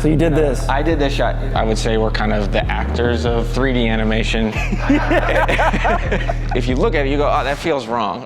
So you did this. I did this shot. I would say we're kind of the actors of 3D animation. If you look at it, you go, oh, that feels wrong.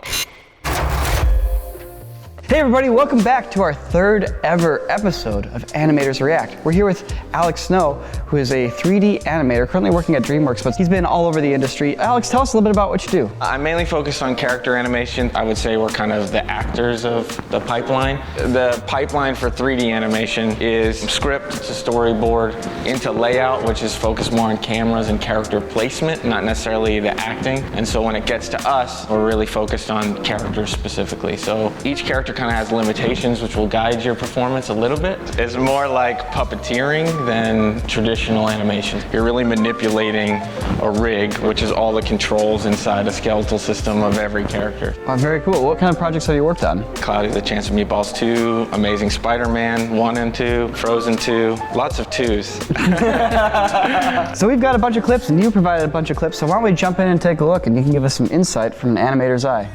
Hey everybody, welcome back to our third ever episode of Animators React. We're here with Alex Snow, who is a 3D animator currently working at Dreamworks, but he's been all over the industry. Alex, tell us a little bit about what you do. I'm mainly focused on character animation. I would say we're kind of the actors of the pipeline. The pipeline for 3D animation is script to storyboard into layout, which is focused more on cameras and character placement, not necessarily the acting. And so when it gets to us, we're really focused on characters specifically. So each character kind of has limitations which will guide your performance a little bit. It's more like puppeteering than traditional animation. You're really manipulating a rig, which is all the controls inside a skeletal system of every character. Oh, very cool. What kind of projects have you worked on? Cloudy the Chance of Meatballs 2, Amazing Spider-Man 1 and 2, Frozen 2, lots of 2s. So we've got a bunch of clips and you provided a bunch of clips, so why don't we jump in and take a look and you can give us some insight from an animator's eye.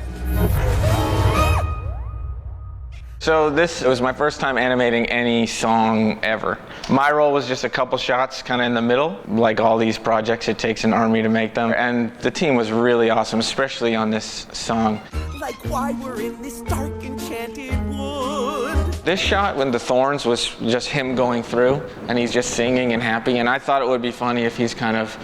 So this was my first time animating any song ever. My role was just a couple shots kind of in the middle. Like all these projects, it takes an army to make them. And the team was really awesome, especially on this song. Like why we're in this dark enchanted wood. This shot when the thorns was just him going through and he's just singing and happy. And I thought it would be funny if he's kind of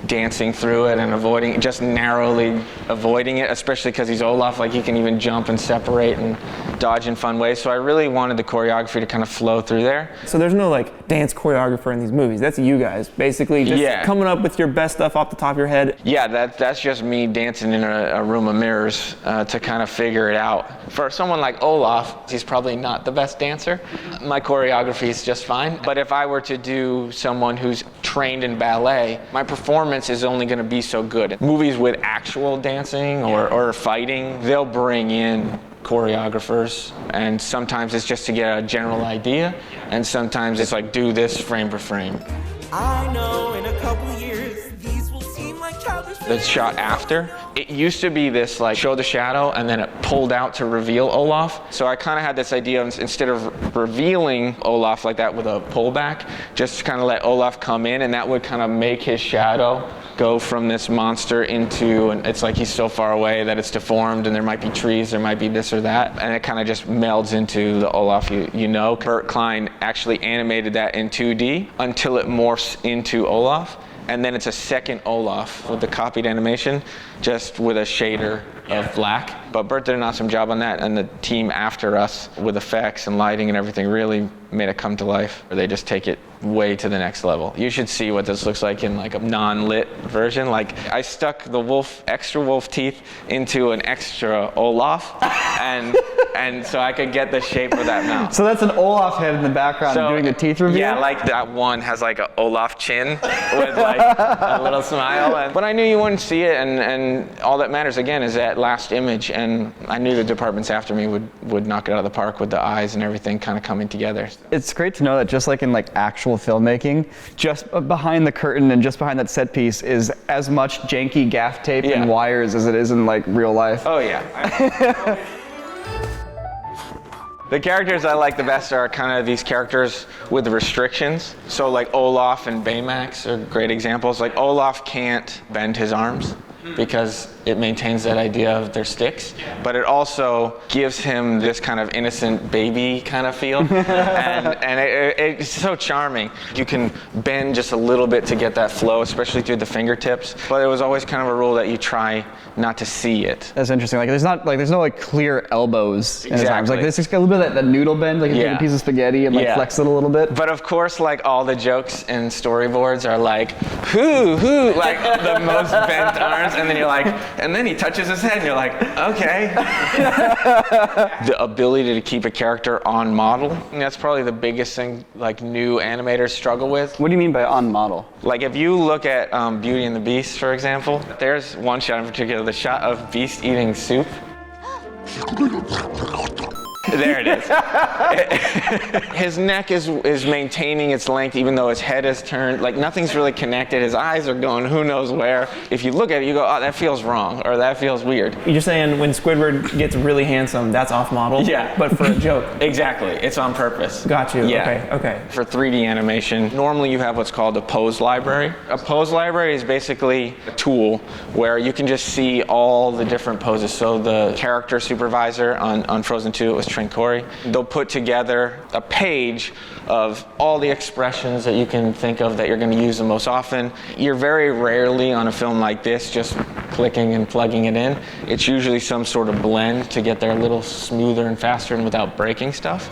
dancing through it and avoiding, just narrowly avoiding it, especially because he's Olaf, like he can even jump and separate and dodge in fun ways. So I really wanted the choreography to kind of flow through there. So there's no like dance choreographer in these movies. That's you guys, basically just coming up with your best stuff off the top of your head. Yeah, that's just me dancing in a room of mirrors to kind of figure it out. For someone like Olaf, he's probably not the best dancer. My choreography is just fine. But if I were to do someone who's trained in ballet, my performance is only going to be so good. Movies with actual dancing or fighting, they'll bring in choreographers, and sometimes it's just to get a general idea, and sometimes it's like do this frame for frame. I know in a couple years these will seem like childish. The shot after, it used to be this like show the shadow and then it pulled out to reveal Olaf. So I kind of had this idea of instead of revealing Olaf like that with a pullback, just kind of let Olaf come in and that would kind of make his shadow go from this monster into, and it's like he's so far away that it's deformed and there might be trees, there might be this or that, and it kind of just melds into the Olaf you know. Bert Klein actually animated that in 2D until it morphs into Olaf, and then it's a second Olaf with the copied animation, just with a shader of black. But Bert did an awesome job on that, and the team after us with effects and lighting and everything really made it come to life. They just take it way to the next level. You should see what this looks like in like a non-lit version. Like I stuck the extra wolf teeth into an extra Olaf, and so I could get the shape of that mouth. So that's an Olaf head in the background doing the teeth reveal? Yeah, like that one has like an Olaf chin with like a little smile. But I knew you wouldn't see it, and all that matters again is that last image, and I knew the departments after me would knock it out of the park with the eyes and everything kind of coming together. It's great to know that just like in like actual filmmaking, just behind the curtain and just behind that set piece is as much janky gaff tape and wires as it is in like real life. Oh yeah. The characters I like the best are kind of these characters with restrictions. So like Olaf and Baymax are great examples. Like Olaf can't bend his arms because it maintains that idea of their sticks, but it also gives him this kind of innocent baby kind of feel, and it's so charming. You can bend just a little bit to get that flow, especially through the fingertips, but it was always kind of a rule that you try not to see it. That's interesting. Like there's no like clear elbows in his arms. Like there's just a little bit of that noodle bend, like you take a piece of spaghetti and like flex it a little bit. But of course, like all the jokes and storyboards are like, who, like the most bent arms, and then you're like, and then he touches his head and you're like, okay. The ability to keep a character on model, that's probably the biggest thing like new animators struggle with. What do you mean by on model? Like if you look at Beauty and the Beast, for example, there's one shot in particular, the shot of Beast eating soup. There it is. His neck is maintaining its length even though his head is turned. Like nothing's really connected. His eyes are going who knows where. If you look at it, you go, oh, that feels wrong, or that feels weird. You're saying when Squidward gets really handsome, that's off model? Yeah. But for a joke? Exactly. It's on purpose. Got you. Yeah. Okay. For 3D animation, normally you have what's called a pose library. A pose library is basically a tool where you can just see all the different poses. So the character supervisor on Frozen 2, it was Trincori. They'll put together a page of all the expressions that you can think of that you're going to use the most often. You're very rarely on a film like this just clicking and plugging it in. It's usually some sort of blend to get there a little smoother and faster and without breaking stuff.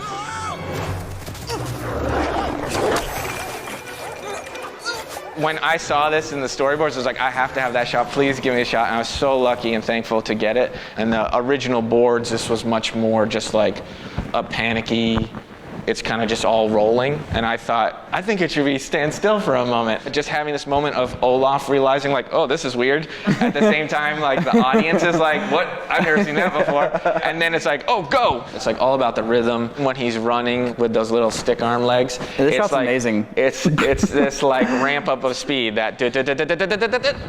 When I saw this in the storyboards, I was like, I have to have that shot. Please give me a shot. And I was so lucky and thankful to get it. And the original boards, this was much more just like a panicky, it's kind of just all rolling. And I thought, I think it should be stand still for a moment. Just having this moment of Olaf realizing like, oh, this is weird. At the same time, like the audience is like, what? I've never seen that before. And then it's like, oh, go. It's like all about the rhythm. When he's running with those little stick arm legs. This shot's like, amazing. It's this like ramp up of speed, that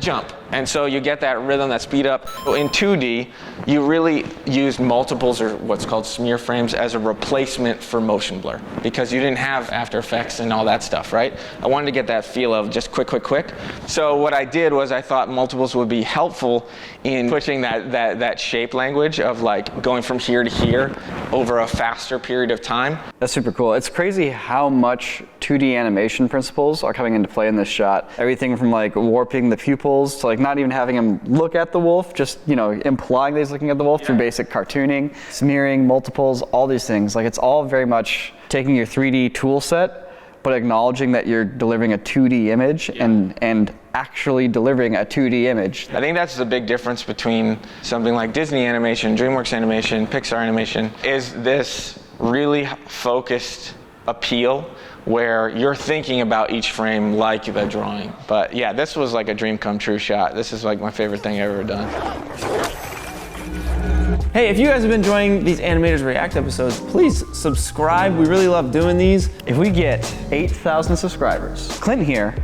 jump. And so you get that rhythm, that speed up. In 2D, you really use multiples or what's called smear frames as a replacement for motion blur because you didn't have After Effects and all that stuff, right? I wanted to get that feel of just quick. So what I did was I thought multiples would be helpful in pushing that shape language of like going from here to here over a faster period of time. That's super cool. It's crazy how much 2D animation principles are coming into play in this shot. Everything from like warping the pupils to like not even having him look at the wolf, just implying that he's looking at the wolf through basic cartooning, smearing, multiples, all these things. Like it's all very much taking your 3D tool set but acknowledging that you're delivering a 2D image and actually delivering a 2D image. I think that's the big difference between something like Disney animation, DreamWorks animation, Pixar animation, is this really focused appeal where you're thinking about each frame like the drawing. But yeah, this was like a dream come true shot. This is like my favorite thing I've ever done. Hey, if you guys have been enjoying these Animators React episodes, please subscribe. We really love doing these. If we get 8,000 subscribers, Clint here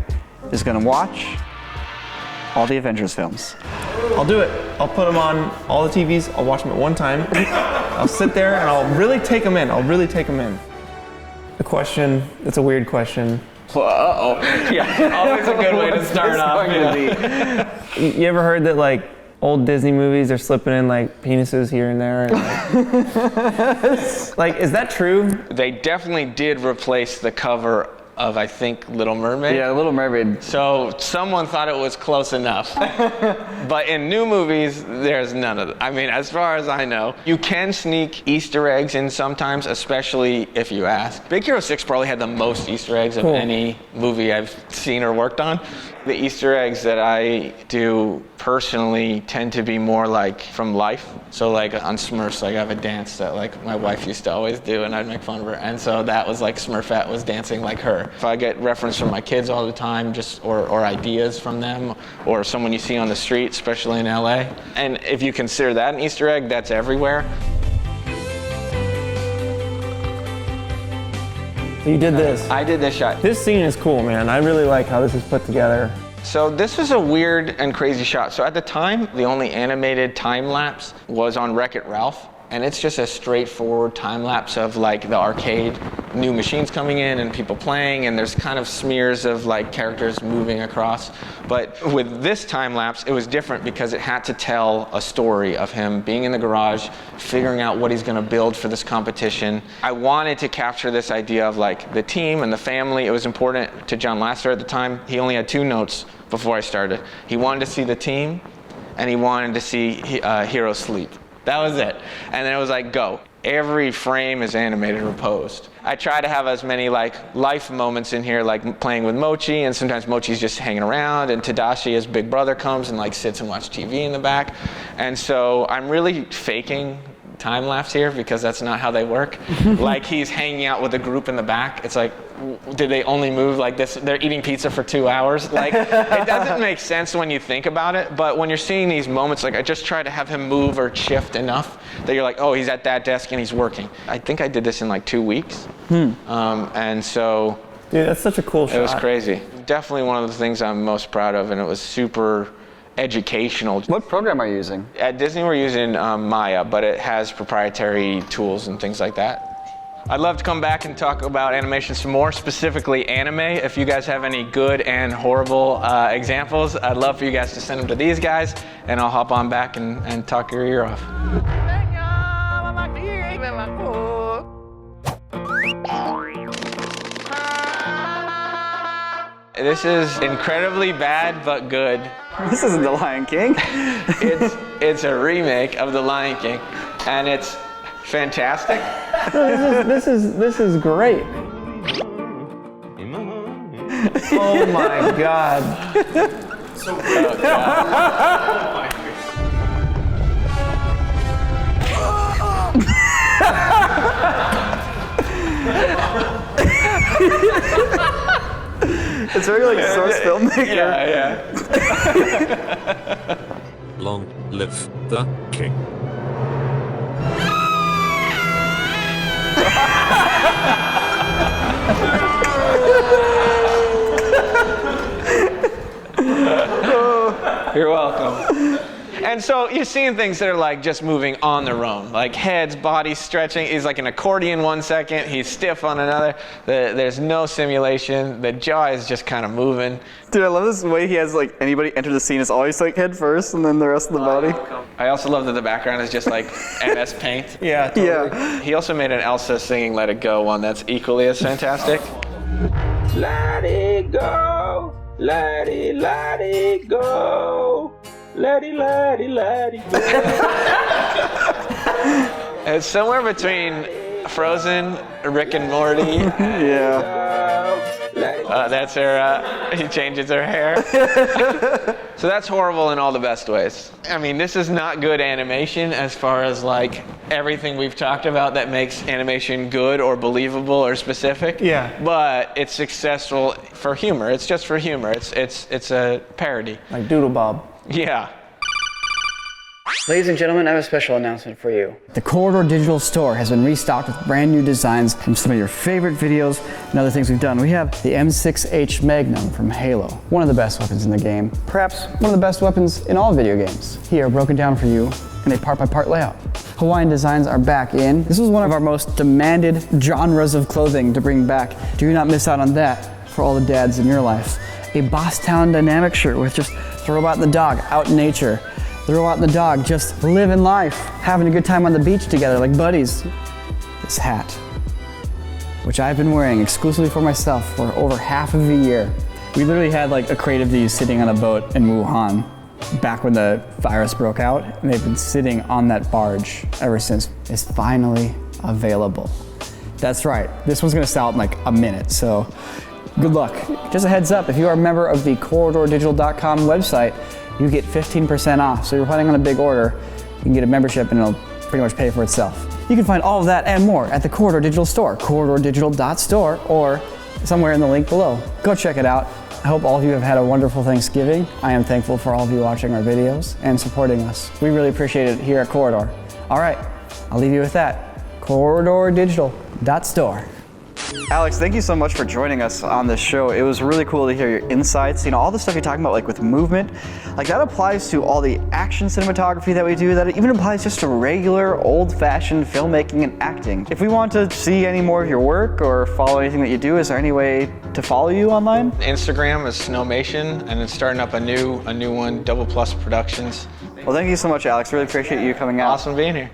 is gonna watch all the Avengers films. I'll do it. I'll put them on all the TVs. I'll watch them at one time. I'll sit there and I'll really take them in. The question, it's a weird question. Uh-oh. Yeah, always a good way to start off. You ever heard that like old Disney movies are slipping in like penises here and there? And, like, is that true? They definitely did replace the cover of, I think, Little Mermaid. Yeah, Little Mermaid. So someone thought it was close enough. But in new movies, there's none of that. I mean, as far as I know, you can sneak Easter eggs in sometimes, especially if you ask. Big Hero 6 probably had the most Easter eggs of any movie I've seen or worked on. The Easter eggs that I do personally tend to be more like from life. So like on Smurfs, like I have a dance that like my wife used to always do and I'd make fun of her. And so that was like Smurfette was dancing like her. If I get reference from my kids all the time, just or ideas from them, or someone you see on the street, especially in LA. And if you consider that an Easter egg, that's everywhere. You did this. I did this shot. This scene is cool, man. I really like how this is put together. So this is a weird and crazy shot. So at the time, the only animated time-lapse was on Wreck-It Ralph. And it's just a straightforward time-lapse of like the arcade, new machines coming in and people playing, and there's kind of smears of like characters moving across. But with this time-lapse, it was different because it had to tell a story of him being in the garage, figuring out what he's gonna build for this competition. I wanted to capture this idea of like the team and the family. It was important to John Lasseter at the time. He only had 2 notes before I started. He wanted to see the team, and he wanted to see Hero sleep. That was it. And then it was like, go. Every frame is animated or posed. I try to have as many like life moments in here, like playing with Mochi, and sometimes Mochi's just hanging around, and Tadashi, his big brother, comes and like sits and watches TV in the back. And so I'm really faking time-lapse here because that's not how they work. Like he's hanging out with a group in the back. It's like, did they only move like this? They're eating pizza for 2 hours. Like, it doesn't make sense when you think about it, but when you're seeing these moments, like I just try to have him move or shift enough that you're like, oh, he's at that desk and he's working. I think I did this in like 2 weeks. And so, dude, that's such a cool shot. It was crazy. Definitely one of the things I'm most proud of, and it was super educational. What program are you using? At Disney, we're using Maya, but it has proprietary tools and things like that. I'd love to come back and talk about animation some more, specifically anime. If you guys have any good and horrible examples, I'd love for you guys to send them to these guys, and I'll hop on back and talk your ear off. This is incredibly bad, but good. This isn't The Lion King. It's a remake of The Lion King, and it's fantastic. This is great. Oh my God. Oh, God. It's very like source filmmaker. Yeah. Long live the king. You're welcome. And so you're seeing things that are like just moving on their own, like heads, bodies stretching. He's like an accordion 1 second, he's stiff on another. There's no simulation. The jaw is just kind of moving. Dude, I love this way he has like anybody enter the scene is always like head first and then the rest of the body. I also love that the background is just like MS Paint. Yeah, totally. Yeah. He also made an Elsa singing Let It Go one that's equally as fantastic. Let it go, let it go. Let it go. It's somewhere between Frozen, Rick and Morty. Yeah. That's her, he changes her hair. So that's horrible in all the best ways. I mean, this is not good animation as far as like everything we've talked about that makes animation good or believable or specific. Yeah. But it's successful for humor. It's just for humor. It's a parody. Like Doodle Bob. Yeah. Ladies and gentlemen, I have a special announcement for you. The Corridor Digital Store has been restocked with brand new designs from some of your favorite videos and other things we've done. We have the M6H Magnum from Halo, one of the best weapons in the game, perhaps one of the best weapons in all video games. Here, broken down for you in a part-by-part layout. Hawaiian designs are back in. This was one of our most demanded genres of clothing to bring back. Do not miss out on that for all the dads in your life. A Bosstown dynamic shirt with just the robot and the dog out in nature. The robot and the dog just living life, having a good time on the beach together like buddies. This hat, which I've been wearing exclusively for myself for over half of a year. We literally had like a crate of these sitting on a boat in Wuhan back when the virus broke out, and they've been sitting on that barge ever since. It's finally available. That's right, this one's gonna sell out in like a minute, so good luck. Just a heads up, if you are a member of the CorridorDigital.com website, you get 15% off. So you're planning on a big order, you can get a membership and it'll pretty much pay for itself. You can find all of that and more at the Corridor Digital Store, corridordigital.store, or somewhere in the link below. Go check it out. I hope all of you have had a wonderful Thanksgiving. I am thankful for all of you watching our videos and supporting us. We really appreciate it here at Corridor. All right, I'll leave you with that. corridordigital.store. Alex, thank you so much for joining us on this show. It was really cool to hear your insights. You know, all the stuff you're talking about, like with movement, like that applies to all the action cinematography that we do. That even applies just to regular, old-fashioned filmmaking and acting. If we want to see any more of your work or follow anything that you do, is there any way to follow you online? Instagram is Snowmation, and it's starting up a new one, Double Plus Productions. Well, thank you so much, Alex. Really appreciate you coming out. Awesome being here.